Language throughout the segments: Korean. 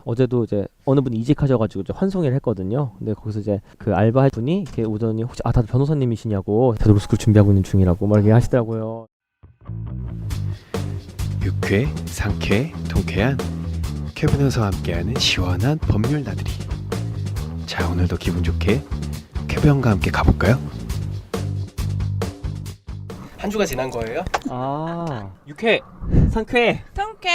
어제도 이제 어느 분이 이직하셔가지고 이제 환송회를 했거든요. 근데 거기서 이제 그 알바할 분이 이렇게 오더니 혹시 다들 변호사님이시냐고 다들 로스쿨 준비하고 있는 중이라고 막 이렇게 하시더라고요. 유쾌, 상쾌, 통쾌한 쾌변호사와 함께하는 시원한 법률 나들이. 자, 오늘도 기분 좋게 쾌변과 함께 가볼까요? 한 주가 지난 거예요? 아, 유쾌, 상쾌. 통쾌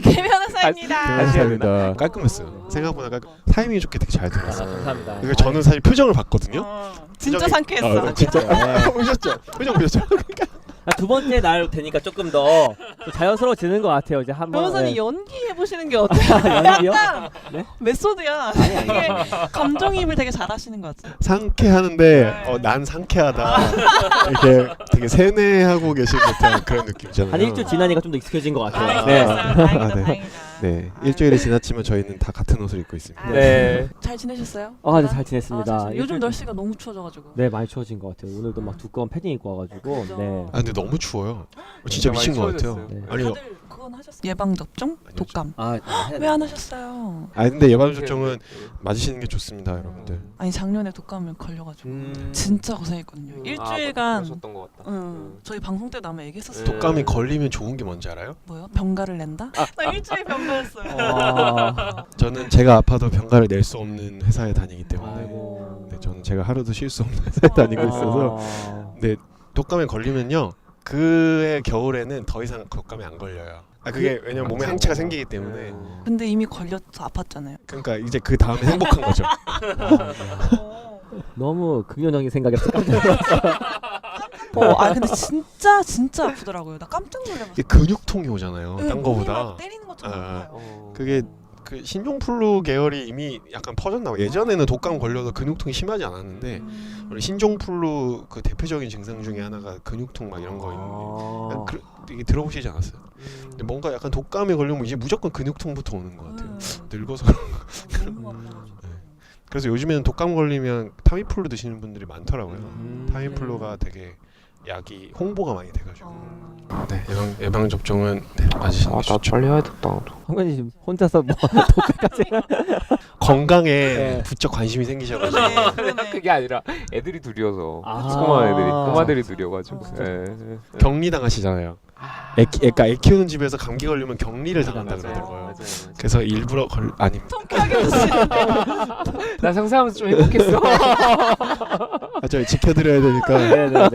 개변호사입니다. 감사합니다. 깔끔했어요. 생각보다 타이밍이 좋게 되게 잘 들었어요. 감사합니다. 그리고 저는 사실 표정을 봤거든요. 진짜 표정이- 상쾌했어. 진짜 보셨죠? 표정 보셨죠? 두 번째 날 되니까 조금 더 자연스러워지는 것 같아요. 이제 한번. 변호사님 연기해 보시는 게 어때요? 연기요? 약간 네? 메소드야. 되게 감정이입을 되게 잘하시는 것 같아요. 상쾌하는데 난 상쾌하다. 이렇게 되게 세뇌하고 계신 듯한 그런 느낌이잖아요. 한 일주일 지나니까 좀 더 익숙해진 것 같아요. 아, 네. 다행이다, 네. 다행이다. 네, 일주일이 지났지만 저희는 다 같은 옷을 입고 있습니다. 네. 잘 지내셨어요? 아, 네, 잘 지냈습니다. 잘 지내- 요즘 일주일- 날씨가 너무 추워져가지고. 네, 많이 추워진 것 같아요. 오늘도 막 두꺼운 패딩 입고 와가지고. 그죠. 네. 아 근데 너무 추워요. 진짜 미친 것 같아요. 네. 아니, 다들 그건 하셨어요? 예방 접종? 아니요, 독감. 아, 왜 안 하셨어요? 근데 예방 접종은 맞으시는 게 좋습니다, 여러분들. 아니 작년에 독감을 걸려가지고 음. 진짜 고생했거든요. 일주일간. 그러셨던 것 같다. 저희 방송 때도 아마 얘기했었어요. 독감이 걸리면 좋은 게 뭔지 알아요? 뭐요? 병가를 낸다? 나 일주일 병가였어요. 아, 저는 제가 아파도 병가를 낼 수 없는 회사에 다니기 때문에 아이고. 네, 저는 제가 하루도 쉴 수 없는 회사에 다니고 있어서 아. 네, 독감에 걸리면요 그해 겨울에는 더 이상 독감이 안 걸려요. 그게 왜냐면 몸에 항체가 생기기 때문에 근데 이미 걸려서 아팠잖아요. 그러니까 이제 그 다음에 행복한 거죠. 너무 긍정적인 생각이었어. 깜짝 놀랐어. 근데 진짜 아프더라고요. 나 깜짝 놀라서. 이게 근육통이 오잖아요. 딴 몸이 거보다. 막 때리는 것처럼 아, 아파요. 그게 그 신종플루 계열이 이미 약간 퍼졌나 봐요. 예전에는 독감 걸려도 근육통이 심하지 않았는데 우리 신종플루 그 대표적인 증상 중에 하나가 근육통 막 이런 거 있는데 이게 들어보시지 않았어요? 근데 뭔가 약간 독감에 걸리면 이제 무조건 근육통부터 오는 것 같아요. 늙어서 너무 아파가지고. 그래서 요즘에는 독감 걸리면 타미플루 드시는 분들이 많더라고요. 타미플루가 되게 약이 홍보가 많이 돼가지고 네, 예방 접종은 네, 맞으시는 게 좋죠. 빨리 해야겠다. 황관이 지금 혼자서 뭐 독감까지. 건강에 네. 부쩍 관심이 생기셔가지고 네, 그러네. 그게 아니라 애들이 두려워서 아. 꼬마들이 두려워가지고. 예. 격리 당하시잖아요. 그러니까 애 키우는 집에서 감기 걸리면 격리를 당한다 그러더라고요. 그래서 일부러 아니 통쾌하게 웃으시는데. 나 상상하면서 좀 행복했어. 저희 지켜드려야 되니까 네네네.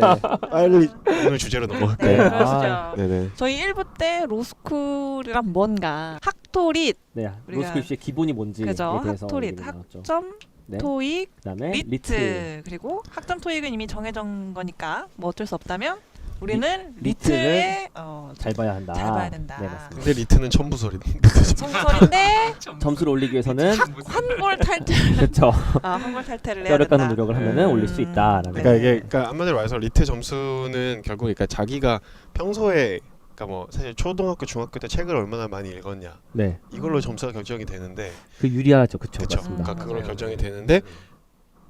빨리 오늘 주제로 넘어갈게요. 네. 아시죠? 네네. 저희 1부 때 로스쿨이란 뭔가 학토릿, 네. 우리가- 로스쿨 씨의 기본이 뭔지에 그죠? 대해서 학토릿, 얘기가 나왔죠. 학점, 네. 토익, 그다음에 리트. 리트. 그리고 학점 토익은 이미 정해진 거니까 뭐 어쩔 수 없다면 우리는 리트를 리트에 잘 봐야 한다. 잘 봐야 된다. 네, 맞습니다. 근데 리트는 첨부소리. 정설인데 점수를 올리기 위해서는 환골 탈퇴. 그렇죠. 환골 탈퇴를 해야 뼈를 까는 된다. 노력을 하면은 올릴 수 있다라는. 그러니까 이게 그러니까 한마디로 말해서 리트 점수는 결국 그러니까 자기가 평소에 그러니까 뭐 사실 초등학교 중학교 때 책을 얼마나 많이 읽었냐 네. 이걸로 점수가 결정이 되는데 그 유리하죠. 그렇죠. 그쵸. 맞습니다. 그러니까 그걸로 결정이 되는데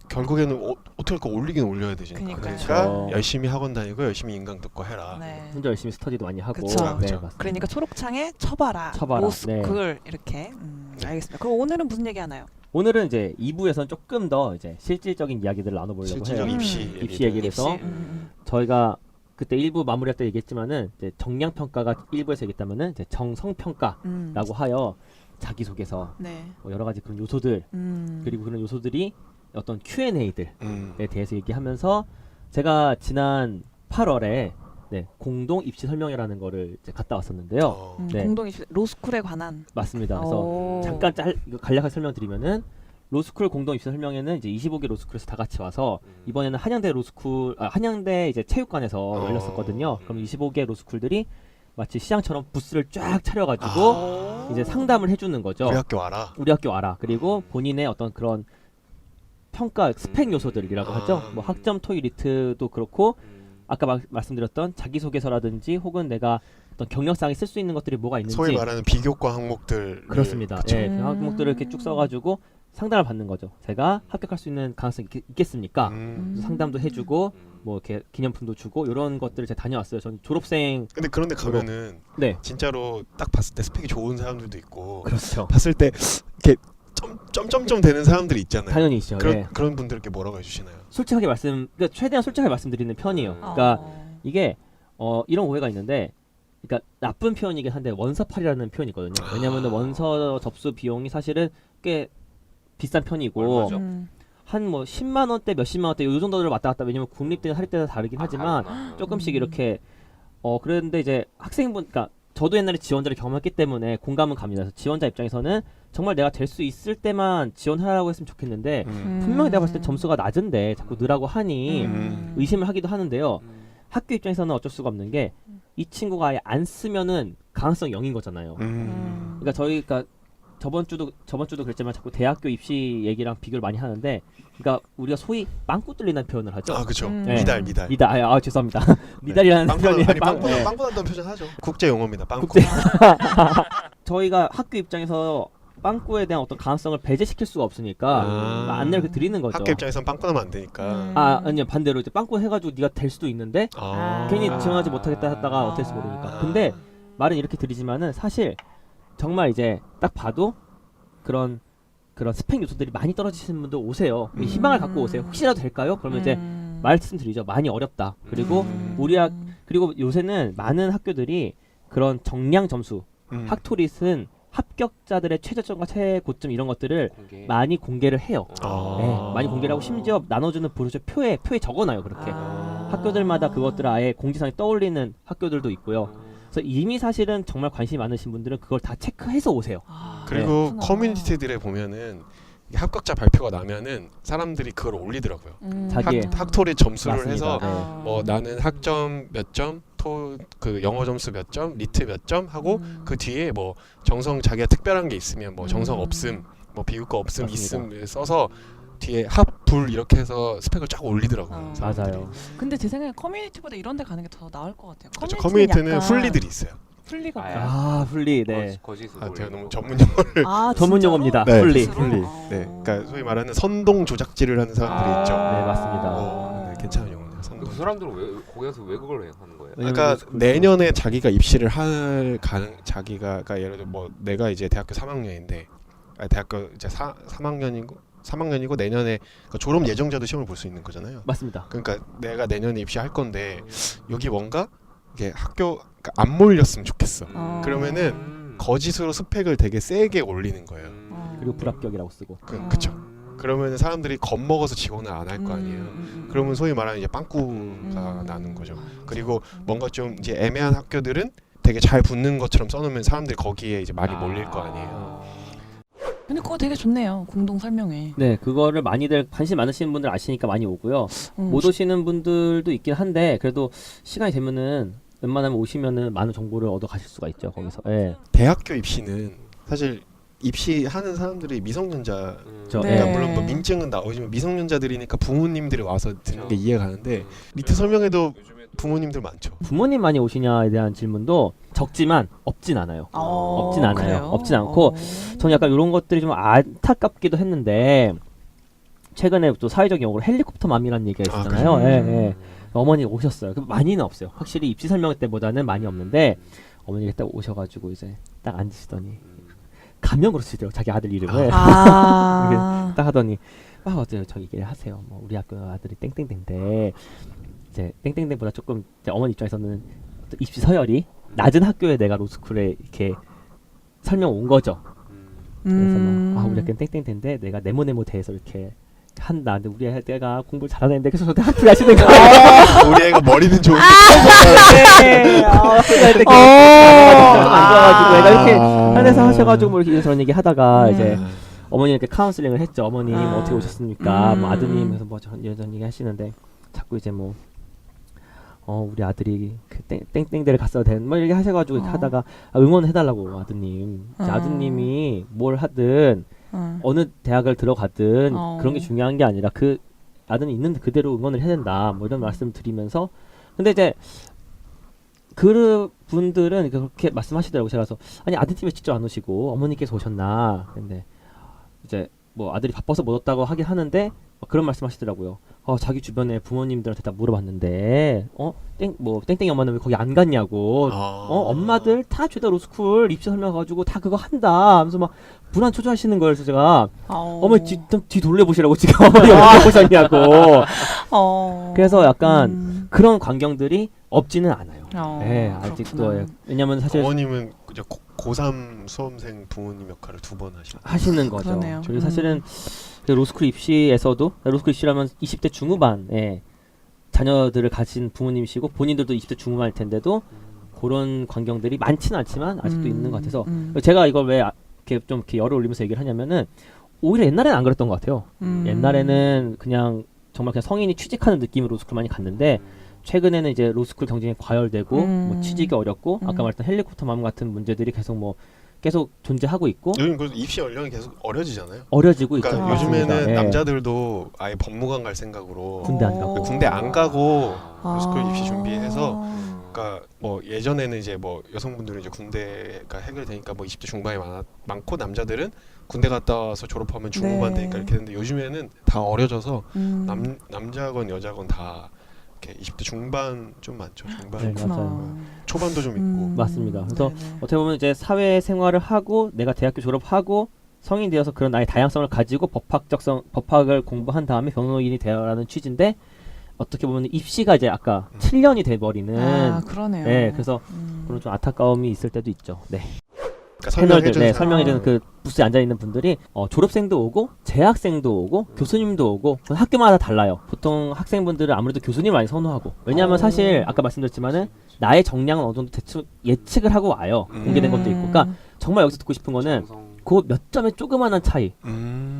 결국에는 어떻게 할까 올리긴 올려야 되니까 그러니까요. 그러니까 그쵸. 열심히 학원 다니고 열심히 인강 듣고 해라. 네. 혼자 열심히 스터디도 많이 하고. 그쵸. 네, 그쵸. 맞습니다. 그러니까 초록창에 쳐봐라. 쳐봐라. 로스쿨 이렇게. 알겠습니다. 그럼 오늘은 무슨 얘기 하나요? 오늘은 이제 2부에서는 조금 더 이제 실질적인 이야기들을 나눠보려고 실질적 해요. 입시 입시 얘기를 해서 입시. 저희가 그때 1부 마무리할 때 얘기했지만은 이제 정량 평가가 1부에서 얘기했다면은 이제 정성 평가라고 하여 자기소개서 네. 뭐 여러 가지 그런 요소들 그리고 그런 요소들이 어떤 Q&A들에 대해서 얘기하면서 제가 지난 8월에 네, 공동 입시 설명회라는 거를 이제 갔다 왔었는데요. 네. 공동 입시 로스쿨에 관한. 맞습니다. 그래서 오. 잠깐 이거 간략하게 설명드리면은 로스쿨 공동 입시 설명회는 이제 25개 로스쿨에서 다 같이 와서 이번에는 한양대 한양대 이제 체육관에서 열렸었거든요. 그럼 25개 로스쿨들이 마치 시장처럼 부스를 쫙 차려가지고 이제 상담을 해주는 거죠. 우리 학교 와라. 우리 학교 와라. 그리고 본인의 어떤 그런 평가 스펙 요소들이라고 하죠. 뭐 학점 토익 리트도 그렇고 아까 말씀드렸던 자기소개서라든지 혹은 내가 어떤 경력상에 쓸 수 있는 것들이 뭐가 있는지 소위 말하는 비교과 항목들. 그렇습니다. 그쵸. 예, 그 항목들을 이렇게 쭉 써가지고 상담을 받는 거죠. 제가 합격할 수 있는 가능성이 있겠습니까? 상담도 해주고 뭐 이렇게 기념품도 주고 이런 것들을 제가 다녀왔어요. 전 졸업생. 근데 그런데 가면은 네. 진짜로 딱 봤을 때 스펙이 좋은 사람들도 있고 그렇죠. 봤을 때 이렇게 점점점 되는 사람들이 있잖아요. 당연히 있죠. 예. 그런 분들께 뭐라고 해주시나요? 솔직하게 그러니까 최대한 솔직하게 말씀드리는 편이에요. 그러니까 이게 이런 오해가 있는데, 그러니까 나쁜 표현이긴 한데 원서팔이라는 표현이 있거든요. 왜냐하면 원서 접수 비용이 사실은 꽤 비싼 편이고 얼마죠? 한 뭐 10만 원대 몇십만 원대 요 정도를 왔다 갔다, 왜냐면 국립대는 할 때가 다르긴 하지만 조금씩 이렇게 그런데 이제 학생분, 그러니까 저도 옛날에 지원자를 경험했기 때문에 공감은 갑니다. 그래서 지원자 입장에서는 정말 내가 될 수 있을 때만 지원하라고 했으면 좋겠는데 분명히 내가 봤을 때 점수가 낮은데 자꾸 넣으라고 하니 의심을 하기도 하는데요. 학교 입장에서는 어쩔 수가 없는 게 이 친구가 아예 안 쓰면은 가능성 0인 거잖아요. 그러니까 저희가 저번 주도 그랬지만 자꾸 대학교 입시 얘기랑 비교를 많이 하는데, 그러니까 우리가 소위 빵꾸 뚫린다는 표현을 하죠. 아 그렇죠. 네. 미달. 죄송합니다. 미달이라는 표현이 빵꾸 난다는 표현 하죠. 국제 용어입니다. 빵꾸. 저희가 학교 입장에서 빵꾸에 대한 어떤 가능성을 배제시킬 수가 없으니까 안내를 이렇게 드리는 거죠. 학교 입장에선 빵꾸 나면 안 되니까. 아니요, 반대로 이제 빵꾸 해가지고 네가 될 수도 있는데 괜히 지원하지 못하겠다 했다가 어떨지 모르니까. 근데 말은 이렇게 드리지만은 사실 정말 이제 딱 봐도 그런 스펙 요소들이 많이 떨어지시는 분들 오세요. 희망을 갖고 오세요. 혹시라도 될까요? 그러면 이제 말씀드리죠. 많이 어렵다. 그리고 그리고 요새는 많은 학교들이 그런 정량 점수, 학토릿은 합격자들의 최저점과 최고점 이런 것들을 많이 공개를 해요. 네, 많이 공개를 하고 심지어 나눠주는 브로셔 표에 적어놔요. 그렇게 학교들마다 그것들을 아예 공지사항에 떠올리는 학교들도 있고요. 그래서 이미 사실은 정말 관심이 많으신 분들은 그걸 다 체크해서 오세요. 그리고 커뮤니티들에 보면은 합격자 발표가 나면은 사람들이 그걸 올리더라고요. 자기의 학토리 점수를 맞습니다. 해서 네. 뭐 나는 학점 몇 점, 그 영어 점수 몇 점, 리트 몇 점 하고 그 뒤에 뭐 정성 자기가 특별한 게 있으면 뭐 정성 없음, 뭐 비교과 없음, 맞습니다. 있음 써서 뒤에 합, 불 이렇게 해서 스펙을 쫙 올리더라고요. 사람들이. 맞아요. 근데 제 생각에 커뮤니티보다 이런 데 가는 게 더 나을 것 같아요. 그렇죠. 커뮤니티는 약간 훈리들이 있어요. 훈리가 훌리, 네. 거짓으로 제가 너무 전문 용어를 전문 용어입니다. 네, 훌리. 훈리. 네, 그러니까 소위 말하는 선동 조작질을 하는 사람들이 있죠. 네, 맞습니다. 네, 괜찮은 용어네요. 선동. 그 사람들은 왜 거기 가서 왜 그걸 하는 거예요? 그러니까 내년에 자기가 입시를 할 자기가 그러니까 예를 들어 뭐 내가 이제 대학교 3학년인데 대학교 이제 3학년이고 내년에 그러니까 졸업 예정자도 시험을 볼 수 있는 거잖아요. 맞습니다. 그러니까 내가 내년에 입시할 건데 여기 뭔가 이게 학교 그러니까 안 몰렸으면 좋겠어. 그러면은 거짓으로 스펙을 되게 세게 올리는 거예요. 그리고 불합격이라고 쓰고. 그쵸. 그러면 사람들이 겁먹어서 지원을 안 할 거 아니에요. 그러면 소위 말하는 이제 빵꾸가 나는 거죠. 그리고 뭔가 좀 이제 애매한 학교들은 되게 잘 붙는 것처럼 써놓으면 사람들이 거기에 이제 많이 몰릴 거 아니에요. 근데 그거 되게 좋네요. 공동 설명회. 네, 그거를 많이들 관심 많으시는 분들 아시니까 많이 오고요. 못 오시는 분들도 있긴 한데 그래도 시간이 되면은 웬만하면 오시면은 많은 정보를 얻어 가실 수가 있죠. 거기서. 예. 대학교 입시는 사실 입시하는 사람들이 미성년자 저, 네. 그러니까 물론 뭐 민증은 나오지만 미성년자들이니까 부모님들이 와서 듣는 게 이해가 가는데 리트 설명회도 부모님들 많죠. 부모님 많이 오시냐에 대한 질문도 적지만 없진 않아요. 없진 않아요. 그래요? 없진 않고 저는 약간 이런 것들이 좀 안타깝기도 했는데 최근에 또 사회적 용어로 헬리콥터 맘이라는 얘기가 있었잖아요. 예, 예. 어머니 오셨어요. 많이는 없어요. 확실히 입시 설명회 때보다는 많이 없는데 어머니가 딱 오셔가지고 이제 딱 앉으시더니 가명으로 쓰더라고 자기 아들 이름을 딱 하더니 어때요? 저기 얘기를 하세요. 뭐 우리 학교 아들이 땡땡땡인데 이제 땡땡땡보다 조금 이제 어머니 입장에서는 또 입시 서열이 낮은 학교에 내가 로스쿨에 이렇게 설명 온 거죠. 그래서 막 우리 학교는 땡땡땡인데 내가 네모네모 대해서 이렇게 한다. 근데 우리 애가 공부를 잘하는 애인데 그래서 저한테 학교 가시는 거예요. 우리 애가 머리는 좋은데 네. 안 좋아가지고 애가 이렇게 한에서 하셔가지고 뭐 이렇게 저런 얘기 하다가 이제 어머니 이렇게 카운슬링을 했죠. 어머님 어떻게 오셨습니까? 뭐 아드님 해서 뭐 이런 얘기 하시는데 자꾸 이제 뭐 우리 아들이 그 땡땡대를 갔어야 되는 뭐 이렇게 하셔가지고 이렇게 하다가 응원해달라고 아드님. 아드님이 뭘 하든 어느 대학을 들어가든 그런 게 중요한 게 아니라 그 아드님 있는 그대로 응원을 해야 된다. 뭐 이런 말씀 드리면서 근데 이제 그 분들은 그렇게 말씀하시더라고요. 제가 그래서 아니 아드님이 직접 안 오시고 어머니께서 오셨나. 근데 이제 뭐 아들이 바빠서 못 왔다고 하긴 하는데 그런 말씀하시더라고요. 자기 주변에 부모님들한테 다 물어봤는데 뭐 땡땡이 엄마는 왜 거기 안 갔냐고. 엄마들 다 죄다 로스쿨 입시 설명 가지고 다 그거 한다 하면서 막 불안 초조하시는 거예요. 그래서 제가 어머니 뒤 돌려보시라고 지금 어머니 왜 보셨냐고. 그래서 약간 그런 광경들이 없지는 않아요. 네, 아직도. 왜냐면 사실 어머님은 이제 고3 수험생 부모님 역할을 2번 하시는 거죠. 그러네요. 저희 사실은 로스쿨 입시에서도 로스쿨 입시라면 20대 중후반에 자녀들을 가진 부모님이시고 본인들도 20대 중후반일 텐데도 그런 광경들이 많지는 않지만 아직도 있는 것 같아서 제가 이걸 왜 좀 이렇게 열을 올리면서 얘기를 하냐면은 오히려 옛날에는 안 그랬던 것 같아요. 옛날에는 그냥 정말 그냥 성인이 취직하는 느낌으로 로스쿨 많이 갔는데 최근에는 이제 로스쿨 경쟁이 과열되고 뭐 취직이 어렵고 아까 말했던 헬리콥터 맘 같은 문제들이 계속 존재하고 있고 요즘 그 입시 연령이 계속 어려지잖아요. 어려지고 그러니까 있죠. 요즘에는 맞습니다. 예. 남자들도 아예 법무관 갈 생각으로 군대 안 가고. 군대 안 가고 로스쿨 입시 준비해서 그러니까 뭐 예전에는 이제 뭐 여성분들은 이제 군대가 해결되니까 뭐 20대 중반이 많고 남자들은 군대 갔다 와서 졸업하면 중후반 네. 되니까 이렇게 되는데 요즘에는 다 어려져서 남자건 여자건 다 이렇게 20대 중반 좀 많죠. 중반 네, 맞아요. 초반도 좀 있고. 맞습니다. 그래서 어떻게 보면 이제 사회 생활을 하고 내가 대학교 졸업하고 성인 되어서 그런 나의 다양성을 가지고 법학을 공부한 다음에 변호인이 되어라는 취지인데 어떻게 보면 입시가 이제 아까 7년이 돼버리는 그러네요. 네, 그래서 그런 좀 안타까움이 있을 때도 있죠. 네. 그러니까 패널들, 설명해주는 그 부스에 앉아 있는 분들이 졸업생도 오고 재학생도 오고 교수님도 오고 학교마다 달라요. 보통 학생분들은 아무래도 교수님 많이 선호하고 왜냐하면 사실 아까 말씀드렸지만은 나의 정량은 어느 정도 대충 예측을 하고 와요. 공개된 것도 있고. 그러니까 정말 여기서 듣고 싶은 거는 그 몇 점의 조그마한 차이.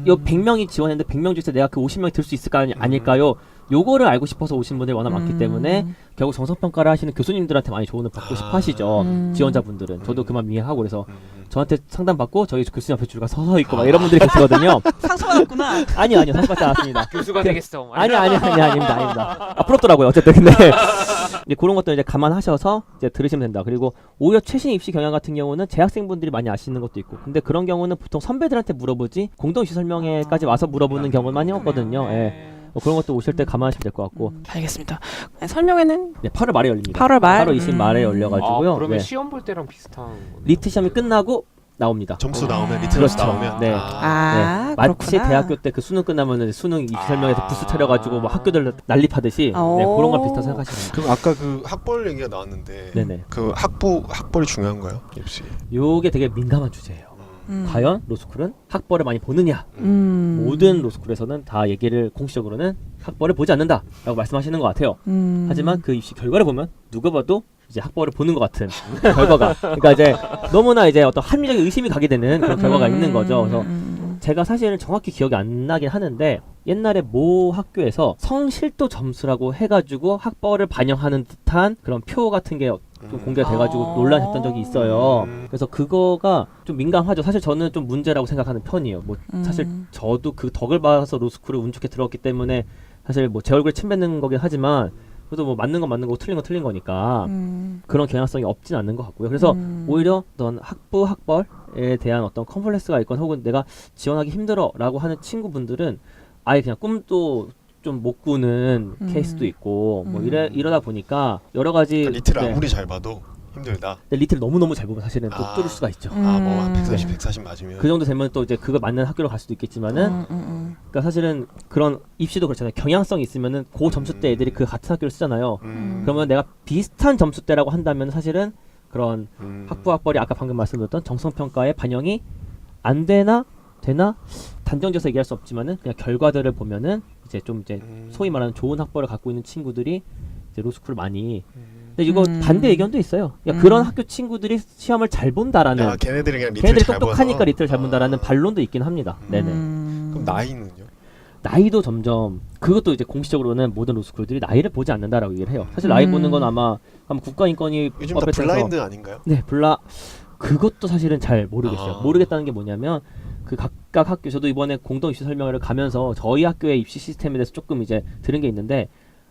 요 100명이 지원했는데 100명 중에서 내가 그 50명이 들 수 있을까 아닐까요? 요거를 알고 싶어서 오신 분들이 워낙 많기 때문에 결국 정성평가를 하시는 교수님들한테 많이 조언을 받고 싶어 하시죠. 지원자분들은. 저도 그만 이해하고 그래서 저한테 상담받고 저희 교수님 앞에 줄 서서 있고 막 이런 분들이 계시거든요. 상처받았구나. 아니요. 상처받지 않았습니다. 교수가 되겠어. 아닙니다. 부럽더라고요. 어쨌든 근데 이제 그런 것들 이제 감안하셔서 이제 들으시면 된다. 그리고 오히려 최신 입시 경향 같은 경우는 재학생분들이 많이 아시는 것도 있고, 근데 그런 경우는 보통 선배들한테 물어보지 공동 입시 설명회까지 와서 물어보는 경우는 많이 없거든요. 예. 그런 것도 오실 때 감안하시면 될 것 같고. 알겠습니다. 네, 설명회는 네, 8월 말에 열립니다. 8월 말. 8월 20일 말에 열려가지고요. 그러면 네. 시험 볼 때랑 비슷한 거네요. 리트 시험이 끝나고 나옵니다. 점수 나오면 리트러스 그렇죠. 나오면 네. 아, 마치 그렇구나. 대학교 때 그 수능 끝나면은 수능 입시 설명회에서 부스 차려가지고 뭐 학교들 난립하듯이 네, 그런 걸 비슷하게 생각하시면 됩니다. 그럼 아까 그 학벌 얘기가 나왔는데 네네. 그 학벌이 중요한가요? 입시. 요게 되게 민감한 주제예요. 과연 로스쿨은 학벌을 많이 보느냐? 모든 로스쿨에서는 다 얘기를 공식적으로는 학벌을 보지 않는다라고 말씀하시는 것 같아요. 하지만 그 입시 결과를 보면 누가 봐도 이제 학벌을 보는 것 같은 결과가. 그러니까 이제 너무나 이제 어떤 합리적인 의심이 가게 되는 그런 결과가 있는 거죠. 그래서 제가 사실은 정확히 기억이 안 나긴 하는데 옛날에 모 학교에서 성실도 점수라고 해가지고 학벌을 반영하는 듯한 그런 표 같은 게 좀 공개가 돼가지고 논란했던 적이 있어요. 그래서 그거가 좀 민감하죠. 사실 저는 좀 문제라고 생각하는 편이에요. 뭐 사실 저도 그 덕을 봐서 로스쿨을 운 좋게 들어갔기 때문에 사실 뭐 제 얼굴에 침 뱉는 거긴 하지만 그래도 뭐 맞는 건 맞는 거고 틀린 건 틀린 거니까 그런 경향성이 없진 않는 것 같고요. 그래서 오히려 어떤 학벌에 대한 어떤 컴플렉스가 있건 혹은 내가 지원하기 힘들어라고 하는 친구분들은 아예 그냥 꿈도 좀 못 꾸는 케이스도 있고 뭐 이러다 보니까 여러 가지 그러니까 리트를 네. 아무리 잘 봐도 힘들다. 근데 리트를 너무너무 잘 보면 사실은 또 뚫을 수가 있죠. 뭐 130, 140 맞으면 그 정도 되면 또 이제 그거 맞는 학교로 갈 수도 있겠지만은 그러니까 사실은 그런 입시도 그렇잖아요. 경향성이 있으면은 고 점수대 애들이 그 같은 학교를 쓰잖아요. 그러면 내가 비슷한 점수대라고 한다면 사실은 그런 학벌이 아까 방금 말씀드렸던 정성평가의 반영이 안 되나 단정지어서 얘기할 수 없지만은 그냥 결과들을 보면은 이제 좀 이제 소위 말하는 좋은 학벌을 갖고 있는 친구들이 이제 로스쿨 많이 근데 이거 반대 의견도 있어요. 그러니까 그런 학교 친구들이 시험을 잘 본다라는 걔네들이 그냥 리트를 걔네들이 잘 똑똑하니까 봐서. 리트를 잘 본다라는 반론도 있긴 합니다. 네네. 그럼 나이는요? 나이도 점점 그것도 이제 공식적으로는 모든 로스쿨들이 나이를 보지 않는다라고 얘기를 해요. 사실 나이 보는 건 아마 국가인권위 요즘 다 법에 따라서 블라인드 아닌가요? 네, 그것도 사실은 잘 모르겠어요. 모르겠다는 게 뭐냐면 그 각각 학교 저도 이번에 공동 입시 설명회를 가면서 저희 학교의 입시 시스템에 대해서 조금 이제 들은 게 있는데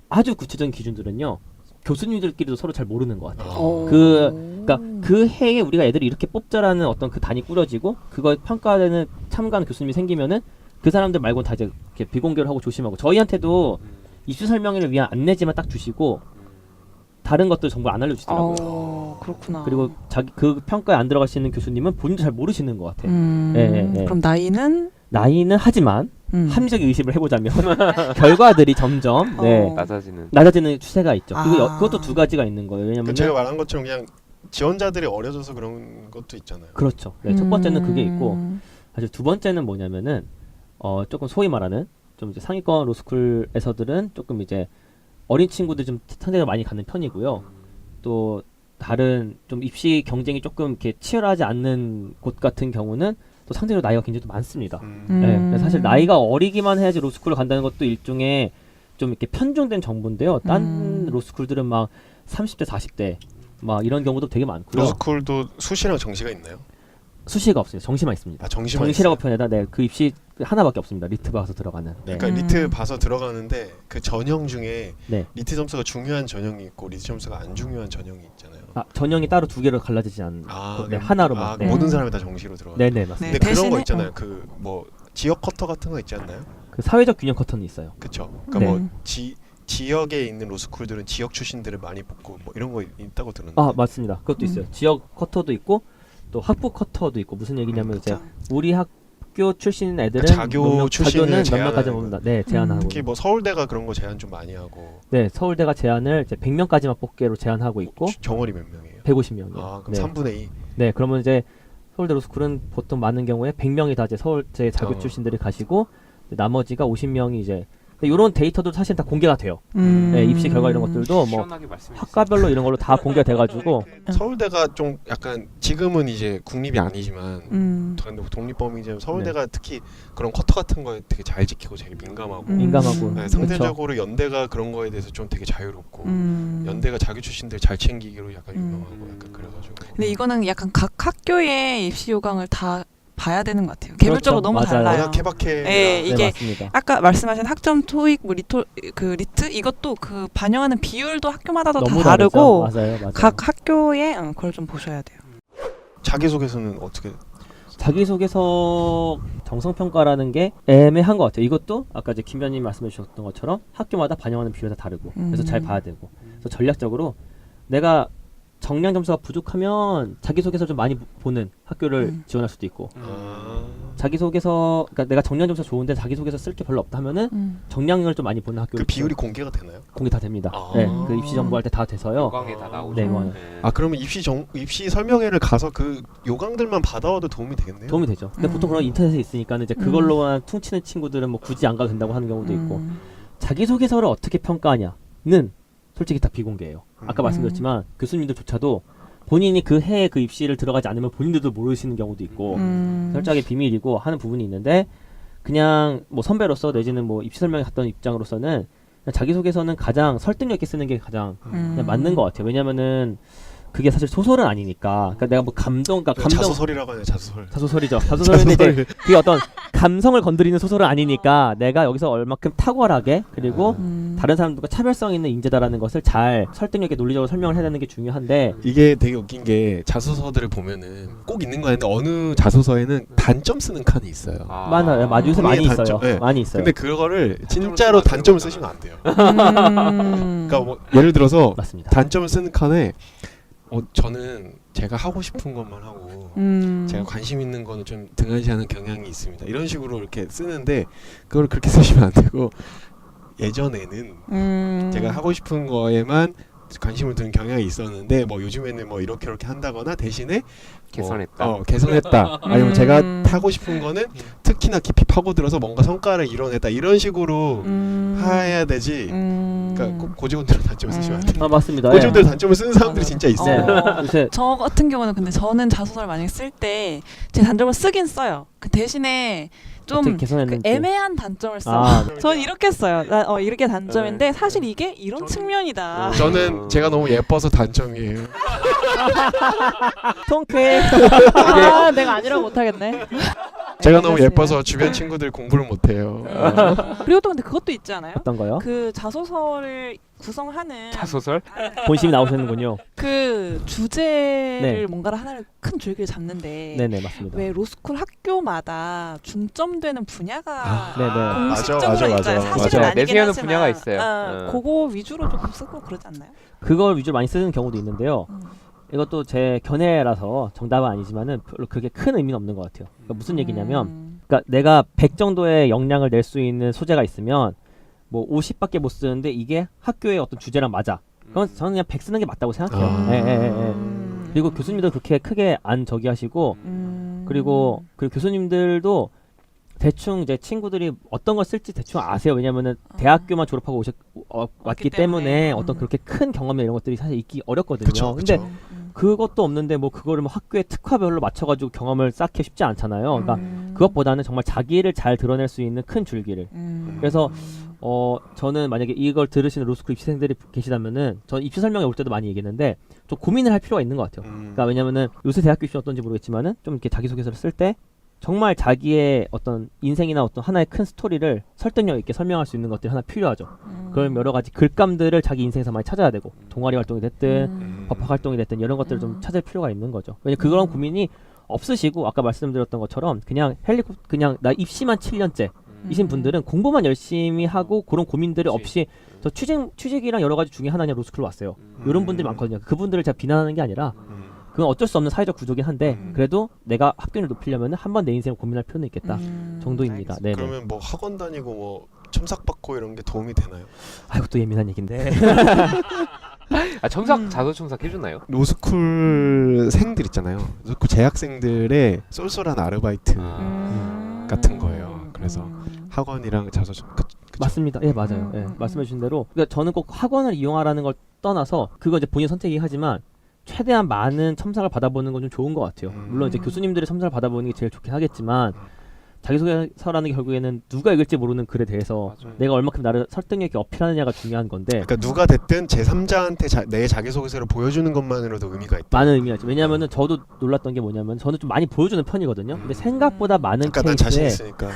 아주 구체적인 기준들은요. 교수님들끼리도 서로 잘 모르는 것 같아요. 그러니까 그 해에 우리가 애들이 이렇게 뽑자라는 어떤 그 단이 꾸려지고 그거 평가되는 참가하는 교수님이 생기면은 그 사람들 말고는 다 이제 이렇게 비공개로 하고 조심하고 저희한테도 입시 설명회를 위한 안내지만 딱 주시고 다른 것들 정보 안 알려주시더라고요. 그렇구나. 그리고 자기 그 평가에 안 들어가시는 교수님은 본인도 잘 모르시는 것 같아요. 그럼 나이는 나이는 하지만 합리적 의심을 해보자면 결과들이 점점 낮아지는 추세가 있죠. 그리고 그것도 두 가지가 있는 거예요. 왜냐면 제가 말한 것처럼 그냥 지원자들이 어려져서 그런 것도 있잖아요. 그렇죠. 네, 첫 번째는 그게 있고 사실 두 번째는 뭐냐면은 조금 소위 말하는 좀 이제 상위권 로스쿨에서들은 조금 이제 어린 친구들 좀 상대적으로 많이 가는 편이고요. 또 다른 좀 입시 경쟁이 조금 이렇게 치열하지 않는 곳 같은 경우는 또 상대적으로 나이가 굉장히 또 많습니다. 네, 그래서 사실 나이가 어리기만 해야지 로스쿨을 간다는 것도 일종의 좀 이렇게 편중된 정보인데요. 딴 로스쿨들은 막 30대, 40대 막 이런 경우도 되게 많고요. 로스쿨도 수시랑 정시가 있나요? 수시가 없어요. 정시만 있습니다. 아, 정시만 정시라고 있어요? 표현해다. 그 입시 하나밖에 없습니다. 리트 봐서 들어가는. 그러니까 리트 봐서 들어가는데 그 전형 중에 네. 리트 점수가 중요한 전형이 있고 리트 점수가 안 중요한 전형이 있잖아요. 전형이 따로 두 개로 갈라지지 않는 네, 하나로만. 네. 모든 사람이 다 정시로 들어가요. 네네 맞습니다. 근데 그런 거 있잖아요. 그 뭐 지역 커터 같은 거 있지 않나요? 그 사회적 균형 커터는 있어요. 그렇죠. 그러니까 뭐 지역에 있는 로스쿨들은 지역 출신들을 많이 뽑고 뭐 이런 거 있다고 들었는데. 아 맞습니다. 그것도 있어요. 지역 커터도 있고 또 학부 커터도 있고 무슨 얘기냐면 이제 우리 학교 출신 애들은 자교 출신을 몇 명까지 뽑는다. 네 제한하고. 특히 뭐 서울대가 그런 거 제한 좀 많이 하고. 네 서울대가 제한을 이제 100명까지만 뽑기로 제한하고 있고. 정원이 몇 명이에요? 150명이요. 아 그럼 네. 3분의 2. 네 그러면 이제 서울대 로스쿨은 보통 많은 경우에 100명이 다 이제 서울대 자교 출신들이 가시고 나머지가 50명이 이제 이런 데이터도 사실 다 공개가 돼요. 네, 입시 결과 이런 것들도 뭐 학과별로 이런 걸로 다 공개가 돼가지고 서울대가 좀 약간 지금은 이제 국립이 아니지만 독립범이지만 서울대가 특히 그런 쿼터 같은 거에 되게 잘 지키고 되게 민감하고 네, 상대적으로 그쵸? 연대가 그런 거에 대해서 좀 되게 자유롭고 연대가 자기 출신들 잘 챙기기로 약간 유명하고 약간 그래가지고. 근데 이거는 약간 각 학교의 입시 요강을 다 봐야 되는 것 같아요. 개별적으로 그렇죠. 너무 맞아요. 달라요. 워낙 케바케. 네, 이게 네, 아까 말씀하신 학점, 토익, 뭐 리트 이것도 그 반영하는 비율도 학교마다도 다 다르고 맞아요. 각 학교에 그걸 좀 보셔야 돼요. 자기소개서는 어떻게? 자기소개서 정성평가라는 게 애매한 것 같아요. 이것도 아까 이제 김 변님 말씀해 주셨던 것처럼 학교마다 반영하는 비율이 다 다르고 그래서 잘 봐야 되고 그래서 전략적으로 내가 정량 점수가 부족하면 자기소개서 좀 많이 보는 학교를 지원할 수도 있고 자기소개서 그러니까 내가 정량 점수가 좋은데 자기소개서 쓸 게 별로 없다 하면은 정량을 좀 많이 보는 학교를 그 비율이 공개가 되나요? 공개 다 됩니다. 네, 그 입시 정보할 때 다 돼서요. 요강에 다 나오죠. 네, 아 그러면 입시 설명회를 가서 그 요강들만 받아와도 도움이 되겠네요. 도움이 되죠. 근데 보통 그런 인터넷에 있으니까는 이제 그걸로만 퉁치는 친구들은 뭐 굳이 안 가도 된다고 하는 경우도 있고 자기소개서를 어떻게 평가하냐는 솔직히 다 비공개예요. 아까 말씀드렸지만 교수님들조차도 본인이 그 해에 그 입시를 들어가지 않으면 본인들도 모르시는 경우도 있고 철저하게 비밀이고 하는 부분이 있는데 그냥 뭐 선배로서 내지는 뭐 입시 설명회 갔던 입장으로서는 자기소개서는 가장 설득력 있게 쓰는 게 가장 그냥 맞는 것 같아요. 왜냐면은 그게 사실 소설은 아니니까. 그러니까 내가 뭐 감정 자소설이라고 하네요. 자소설이죠. 자소설인데 이제 그게 어떤 감성을 건드리는 소설은 아니니까 내가 여기서 얼마큼 탁월하게 그리고 다른 사람들과 차별성 있는 인재다라는 것을 잘 설득력 있게 논리적으로 설명을 해야 되는 게 중요한데 이게 되게 웃긴 게 자소서들을 보면은 꼭 있는 거 아닌데 어느 자소서에는 단점 쓰는 칸이 있어요. 많아요. 요새 많이 있어요. 네. 많이 있어요. 근데 그거를 진짜로 단점을 쓰시면 안 돼요. 그러니까 뭐 예를 들어서 맞습니다. 단점을 쓰는 칸에 저는 제가 하고 싶은 것만 하고 제가 관심 있는 거는 좀 등한시하는 경향이 있습니다. 이런 식으로 이렇게 쓰는데 그걸 그렇게 쓰시면 안 되고 예전에는 제가 하고 싶은 거에만 관심을 두는 경향이 있었는데 뭐 요즘에는 뭐 이렇게 한다거나 대신에 개선했다. 개선했다. 아니면 제가 하고 싶은 거는 특히나 깊이 파고들어서 뭔가 성과를 이뤄냈다. 이런 식으로 해야 되지. 그러니까 꼭 고직원들은 단점을 쓰시면 안 돼요. 맞습니다. 고직원들 단점을 쓰는 사람들이 진짜 있어요. 네. 저 같은 경우는 근데 저는 자소서를 만약에 쓸 때 제 단점을 쓰긴 써요. 그 대신에 좀 그 애매한 단점을 써. 저는 이렇게 써요. 이렇게 단점인데 사실 이게 이런 측면이다. 저는 제가 너무 예뻐서 단점이에요. 통쾌. 내가 아니라고 못하겠네. 제가 너무 알겠습니다. 예뻐서 주변 친구들 공부를 못해요. 그리고 또 근데 그것도 있지 않아요? 어떤 거요? 그 자소서를 구성하는 자소설? 본심이 나오셨는군요. 그 주제를 네. 뭔가를 하나를 큰 줄기를 잡는데 네네 맞습니다. 왜 로스쿨 학교마다 중점되는 분야가 아, 네네. 공식적으로 맞아, 맞아, 있잖아요. 맞아. 사실은 맞아요. 아니긴 내세우는 하지만 분야가 있어요. 그거 위주로 조금 쓰고 그러지 않나요? 그걸 위주로 많이 쓰는 경우도 있는데요. 이것도 제 견해라서 정답은 아니지만은 별로 그게 큰 의미는 없는 것 같아요. 그러니까 무슨 얘기냐면, 그러니까 내가 100 정도의 역량을 낼 수 있는 소재가 있으면 뭐 50밖에 못 쓰는데 이게 학교의 어떤 주제랑 맞아. 그건 저는 그냥 100 쓰는 게 맞다고 생각해요. 아. 예, 예, 예. 그리고 교수님도 그렇게 크게 안 저기 하시고, 그리고 교수님들도 대충 이제 친구들이 어떤 걸 쓸지 대충 아세요. 왜냐면은 대학교만 졸업하고 왔기 때문에 어떤 그렇게 큰 경험이나 이런 것들이 사실 있기 어렵거든요. 그쵸, 근데 그쵸. 그것도 없는데 뭐 그거를 뭐 학교의 특화별로 맞춰가지고 경험을 쌓기 쉽지 않잖아요. 그러니까 그것보다는 정말 자기를 잘 드러낼 수 있는 큰 줄기를. 그래서 저는 만약에 이걸 들으시는 로스쿨 입시생들이 계시다면은 전 입시 설명회 올 때도 많이 얘기했는데 좀 고민을 할 필요가 있는 것 같아요. 그러니까 왜냐면은 요새 대학교 입시는 어떤지 모르겠지만은 좀 이렇게 자기소개서를 쓸 때 정말 자기의 어떤 인생이나 어떤 하나의 큰 스토리를 설득력 있게 설명할 수 있는 것들이 하나 필요하죠. 그런 여러 가지 글감들을 자기 인생에서 많이 찾아야 되고 동아리 활동이 됐든 법학 활동이 됐든 이런 것들을 좀 찾을 필요가 있는 거죠. 왜냐면 그런 고민이 없으시고 아까 말씀드렸던 것처럼 그냥 그냥 나 입시만 7년째 이신 분들은 공부만 열심히 하고 그런 고민들이 없이 저 취직이랑 여러 가지 중에 하나냐 로스쿨 왔어요. 이런 분들이 많거든요. 그분들을 제가 비난하는 게 아니라 그건 어쩔 수 없는 사회적 구조긴 한데 그래도 내가 합격률 높이려면 한번 내 인생을 고민할 필요는 있겠다 정도입니다. 네. 그러면 뭐 학원 다니고 뭐 첨삭 받고 이런 게 도움이 되나요? 아 이것도 예민한 얘긴데. 아 첨삭 자소 첨삭 해주나요? 로스쿨 생들 있잖아요. 로스쿨 재학생들의 쏠쏠한 아르바이트 같은 거예요. 그래서 학원이랑 자소 그쵸? 맞습니다. 예 맞아요. 예, 말씀해 주신 대로 그러니까 저는 꼭 학원을 이용하라는 걸 떠나서 그거 이제 본인 선택이긴 하지만 최대한 많은 첨삭을 받아보는 건 좀 좋은 것 같아요. 물론 이제 교수님들의 첨삭을 받아보는 게 제일 좋긴 하겠지만 자기소개서라는 게 결국에는 누가 읽을지 모르는 글에 대해서 맞아요. 내가 얼마큼 나를 설득력 있게 어필하느냐가 중요한 건데 그러니까 누가 됐든 제3자한테 내 자기소개서를 보여주는 것만으로도 의미가 있다. 많은 의미가 있죠. 왜냐하면은 저도 놀랐던 게 뭐냐면 저는 좀 많이 보여주는 편이거든요. 근데 생각보다 많은 그러니까 난 자신 케이스에 있으니까.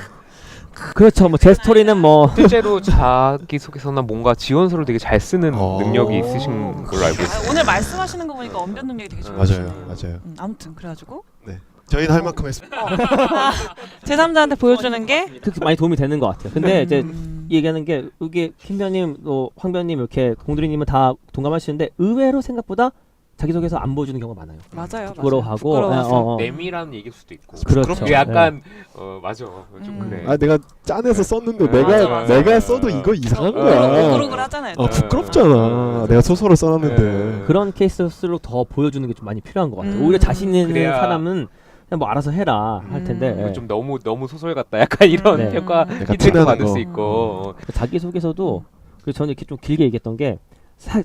그렇죠. 뭐 제 스토리는 뭐 실제로 자기소개서나 뭔가 지원서를 되게 잘 쓰는 능력이 있으신 걸로 알고 있어요. 오늘 말씀하시는 거 보니까 언변 능력이 되게 맞아요, 좋으시네요. 맞아요. 아무튼 그래가지고 저희는 할 만큼 했습니다. 제3자한테 보여주는 게 그렇게 많이 도움이 되는 것 같아요. 근데 이제 얘기하는 게 이게 김 변님, 황 변님 이렇게 공두리님은 다 동감하시는데 의외로 생각보다 자기소개서 안 보여주는 경우가 많아요. 맞아요. 부끄러워하고 부끄러워서. 내밀한 얘기일 수도 있고. 그렇죠. 그게 약간 맞아 좀 그래. 아 내가 짠해서 썼는데 맞아. 내가 써도 이거 이상한 거야. 오그로글 하잖아요. 부끄럽잖아. 내가 소설을 써놨는데. 그런 케이스일수록 더 보여주는 게 좀 많이 필요한 것 같아요. 오히려 자신 있는 그래야- 사람은 그냥 뭐 알아서 해라 할 텐데 이거 좀 너무 소설 같다. 약간 이런 네. 평가 내가 피드백도 티나는 받을 거. 수 있고. 자기소개서도 그래서 저는 이렇게 좀 길게 얘기했던 게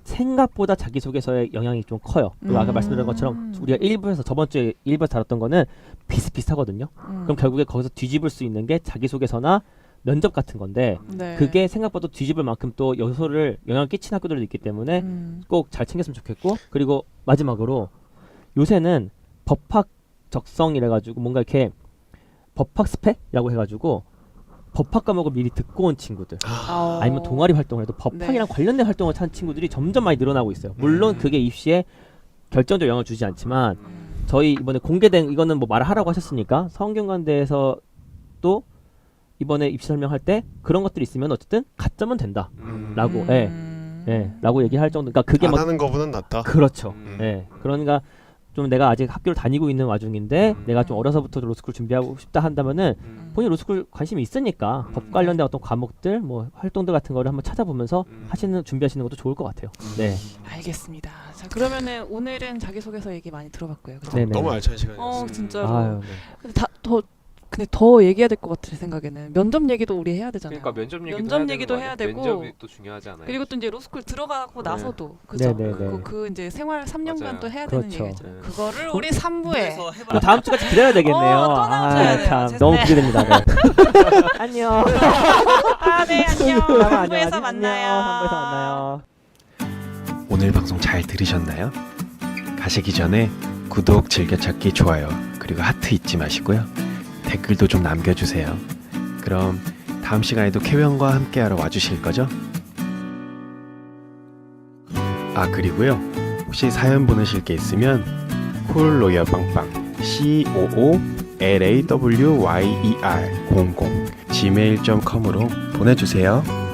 생각보다 자기소개서의 영향이 좀 커요. 그리고 아까 말씀드린 것처럼 우리가 1부에서 저번 주에 1부에서 다뤘던 거는 비슷비슷하거든요. 그럼 결국에 거기서 뒤집을 수 있는 게 자기소개서나 면접 같은 건데 네. 그게 생각보다 뒤집을 만큼 또 요소를 영향을 끼친 학교들도 있기 때문에 꼭 잘 챙겼으면 좋겠고 그리고 마지막으로 요새는 법학 적성이래 가지고 뭔가 이렇게 법학 스펙이라고 해가지고 법학 과목을 미리 듣고 온 친구들 아니면 동아리 활동을 해도 법학이랑 관련된 활동을 찾는 친구들이 점점 많이 늘어나고 있어요. 물론 그게 입시에 결정적 영향을 주지 않지만 저희 이번에 공개된 이거는 뭐 말을 하라고 하셨으니까 성균관대에서 또 이번에 입시 설명할 때 그런 것들이 있으면 어쨌든 가점은 된다 라고 라고 얘기할 정도. 그러니까 그게 안 막 하는 거보단 낫다. 그렇죠. 그러니까 좀 내가 아직 학교를 다니고 있는 와중인데 내가 좀 어려서부터 로스쿨 준비하고 싶다 한다면은 본인 로스쿨 관심이 있으니까 법 관련된 어떤 과목들 뭐 활동들 같은 거를 한번 찾아보면서 준비하시는 것도 좋을 것 같아요. 네. 알겠습니다. 자 그러면은 오늘은 자기소개서 얘기 많이 들어봤고요. 그죠? 네네. 너무 알찬 시간이었어요. 진짜로. 아유, 네. 근데 더 얘기해야 될 것 같아 제 생각에는 면접 얘기도 우리 해야 되잖아요. 그러니까 면접 얘기도 해야 되고 면접이 또 중요하지 않아요? 그리고 또 이제 로스쿨 들어가고 나서도 그죠? 네네네. 그 이제 생활 3년간 맞아요. 또 해야 그렇죠. 되는 얘기죠. 그거를 우리 3부에 또 다음 주까지 기다려야 되겠네요. 또 나오셔야 돼요. 참 죄송해요. 너무 기대됩니다. 네. 안녕. 네 안녕. 안녕. 3부에서 만나요. 3부에서 만나요. 오늘 방송 잘 들으셨나요? 가시기 전에 구독, 즐겨찾기, 좋아요, 그리고 하트 잊지 마시고요. 댓글도 좀 남겨주세요. 그럼 다음 시간에도 캐형과 함께하러 와주실 거죠? 아 그리고요, 혹시 사연 보내실 게 있으면 쿨로열빵빵 COOLAWYER00 gmail.com으로 보내주세요.